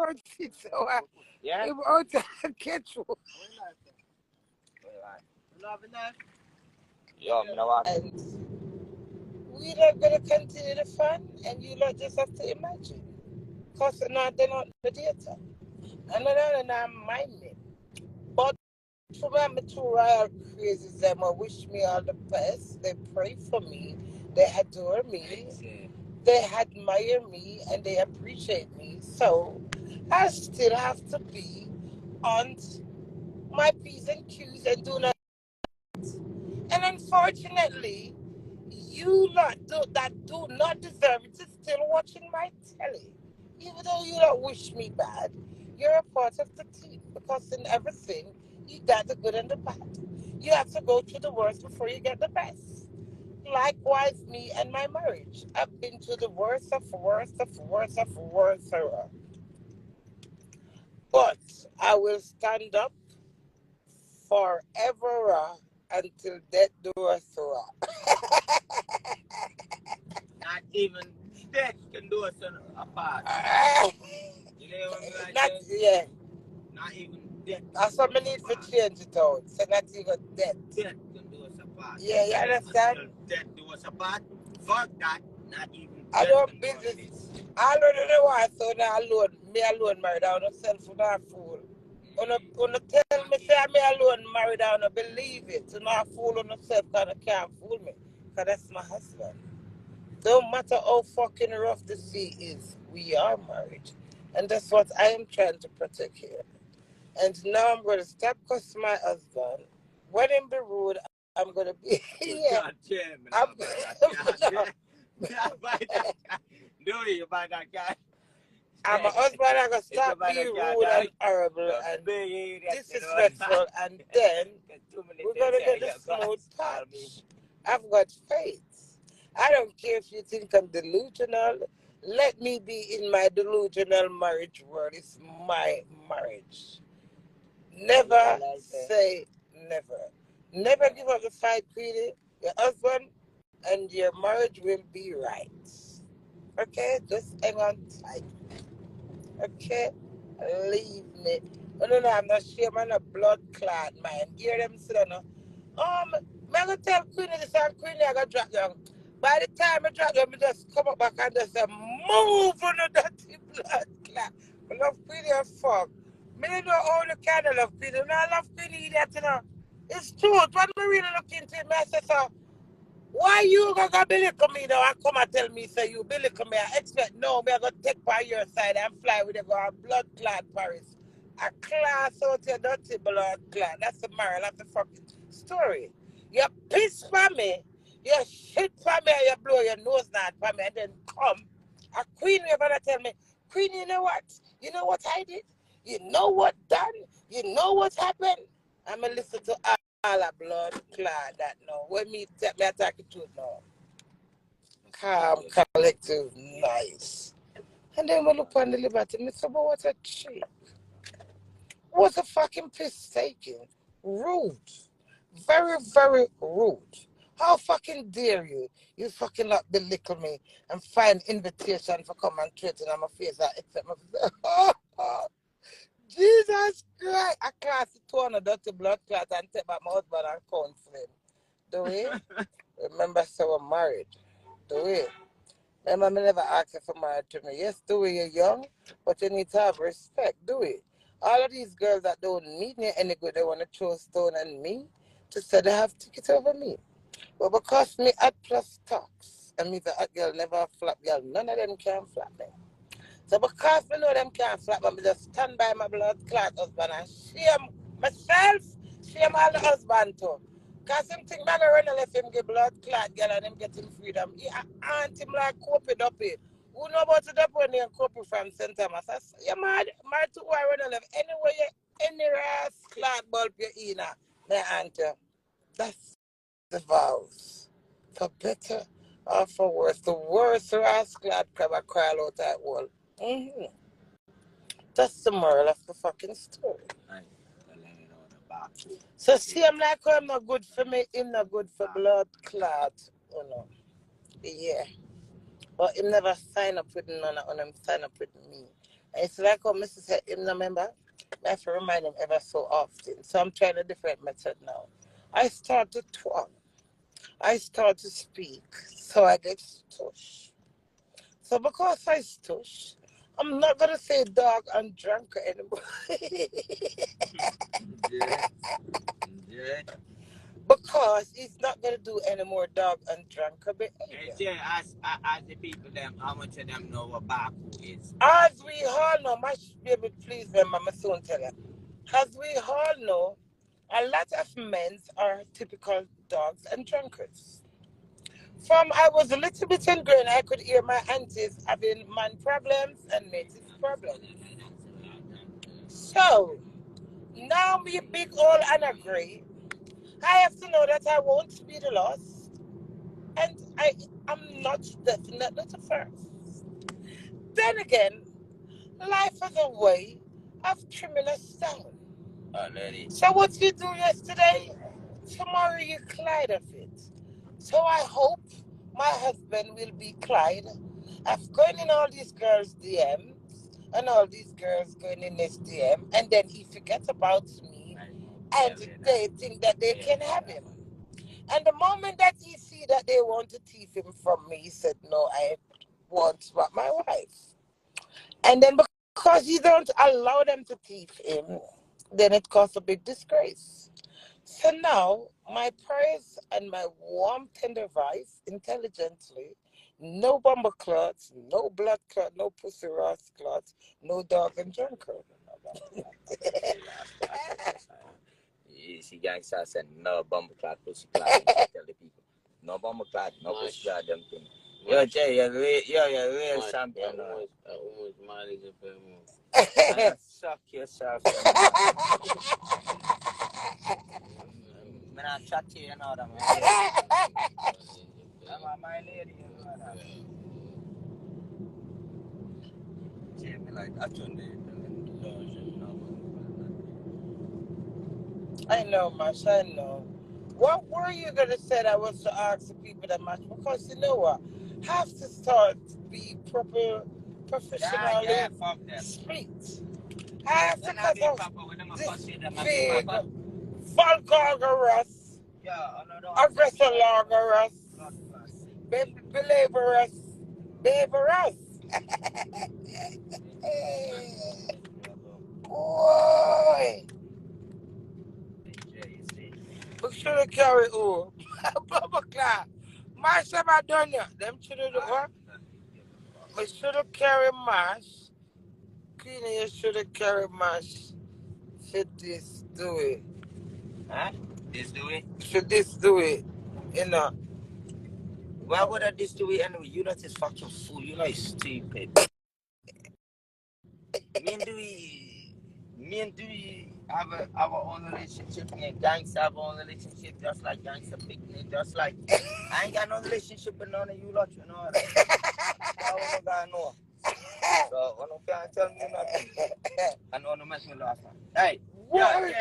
about it. So Yeah. I'm out to catch you. Yo, you know what? And we're not going to continue the fun, and you lot just have to imagine. Because they're not the data. And I'm minding. But for my two royal crazies, them wish me all the best. They pray for me. They adore me. They admire me and they appreciate me. So I still have to be on my P's and Q's and do not. And unfortunately, you lot that do not deserve it is still watching my telly. Even though you don't wish me bad, you're a part of the team because in everything, you got the good and the bad. You have to go through the worst before you get the best. Likewise, me and my marriage. I've been to the worst of worst of worst of worst. But I will stand up forever until death do us. Not even death can do us apart. You know what I'm Not, saying? yeah. Not even death. That's what I need to change it out. So not even death. Death can do us apart. Yeah, you understand? Until death do us apart. Fuck that. Not even death. I don't business. I don't know why, so now alone, me alone married down myself for that fool. Una tell me say me alone married down, I believe it. So now fool on yourself because I can't fool me. Because that's my husband. Don't matter how fucking rough the sea is, we are married. And that's what I am trying to protect here. And now I'm going to stop cussing my husband. When in the road, I'm going to be here. I'm Dewey, you buy that guy. And my husband, I'm going to stop being rude and horrible and disrespectful. And then we're going to get the smooth touch. I've got faith. I don't care if you think I'm delusional. Let me be in my delusional marriage world. It's my marriage. Never say never. Never give up the fight, Queenie. Your husband and your marriage will be right. Okay? Just hang on tight. Okay? Leave me. No, I'm not sure, man. A blood clot, man. Hear them say, no. I'm going to tell Queenie this and Queenie I got drop down. By the time I drop down, I just come up back and just say, move on the dirty blood clot. I love Queenie and fuck. Me don't know how the kind of love Queenie. I love Queenie idiot, you know. It's true. When I really look into it, I say, so, why you going to be looking me now and come and tell me, say, you be looking me? I expect, no, me I going to take by your side and fly with a blood clot Paris. A class out your dirty blood clot. That's the moral of the fucking story. You piss for me, you shit for me, and you blow your nose not for me, and then come. A queen, you're going to tell me, Queen, you know what? You know what I did? You know what done? You know what happened? I'm going to listen to all the blood clot that now. When me attack it to it now. Calm, collective, nice. And then we look on the liberty, and say, but what a cheat. What's a fucking piss taking? Rude. Very, very rude. How fucking dare you? You fucking not belittle me and find invitation for come and threaten on my face and accept my face. Jesus Christ. I class it 200 dirty blood clot and take back my husband and counsel him. Do we? Remember, so we're married. Do we? Remember, me never asked you for marriage to me. Yes, do we? You're young, but you need to have respect. Do we? All of these girls that don't mean me any good, they want to throw stone at me to say they have tickets over me. But because me at plus talks, and me the hot girl never flap girl, none of them can flap me. So because me know them can't flap me, I just stand by my blood clot husband and shame myself, shame all the husband too. Because him think I'm going to run and him get blood clot girl and him get him freedom. He aunt him like Kopi Duppy. Who know about the Duppy when they Kopi from St. Thomas? I say, you're mad to who I run and left. Anyway, any ass clot bulb you in, my aunt. That's the vows. For better or for worse. The worst ass clot crab I cry out that wall. Mm-hmm. That's the moral of the fucking story. So see, I'm like, oh, I'm not good for me, him not good for blood clot, you know. Yeah. But him never sign up with none of them sign up with me. It's like how Mrs. said him, remember? I have to remind him ever so often. So I'm trying a different method now. I start to talk. I start to speak. So I get stush. So because I stush, I'm not gonna say dog and drunk anymore. Yeah. Yeah. Because he's not gonna do any more dog and drunk behavior. Yeah, as the people them, how much of them know what Baku is? As we all know, my baby, please, Mama soon tell her. As we all know, a lot of men are typical dogs and drunkards. From I was a little bit in green, I could hear my aunties having man problems and mates problems. So now me big old and agree. I have to know that I won't be the lost, and I am not definitely the first. Then again, life is a way of trimming us down. Already. So what you do yesterday, tomorrow you Clyde of it. So I hope my husband will be Clyde of going in all these girls' DMs and all these girls going in his DM, and then he forgets about me, and they think that they can have him. And the moment that he see that they want to thief him from me, he said, no, I want but my wife. And then because you don't allow them to thief him, then it caused a big disgrace. So now, my prayers and my warm, tender voice, intelligently, no bomber clots, no blood clot, no pussy rust clots, no dog and drunkard. See, gangster said no bomber clot, pussy clot. Tell the people, no bomber clot, no pussy clot, them thing. Yo, Jay, you're real champion. Almost mileage of them. Suck yourself. Man, I chat to you another man. I'm my lady, you know that. Jamie, like, I turned it. I know, Mash, I know. What were you going to say that was to ask the people that match? Because you know what? Have to start to be proper, professionally fuck them. speak. I have to cut off this big vulgarous, aggressor believerous, beaverous. Boy, we should have carried who? Bubba Clark. Mash have I done ya? Them should have what? We should have carried mash. Queenie, you should have carried mash. Should this do it? Huh? This do it? Should this do it? You know. Why would I this do it anyway? You not this fucking fool. You know it's stupid. Me and Dewey have our own relationship. Me and Gangsta have our own relationship, just like Gangsta Picnic, just like I ain't got no relationship with none of you lot, you know. I don't got no. So I don't care tell me nothing. I know no make me laugh. Hey, yeah.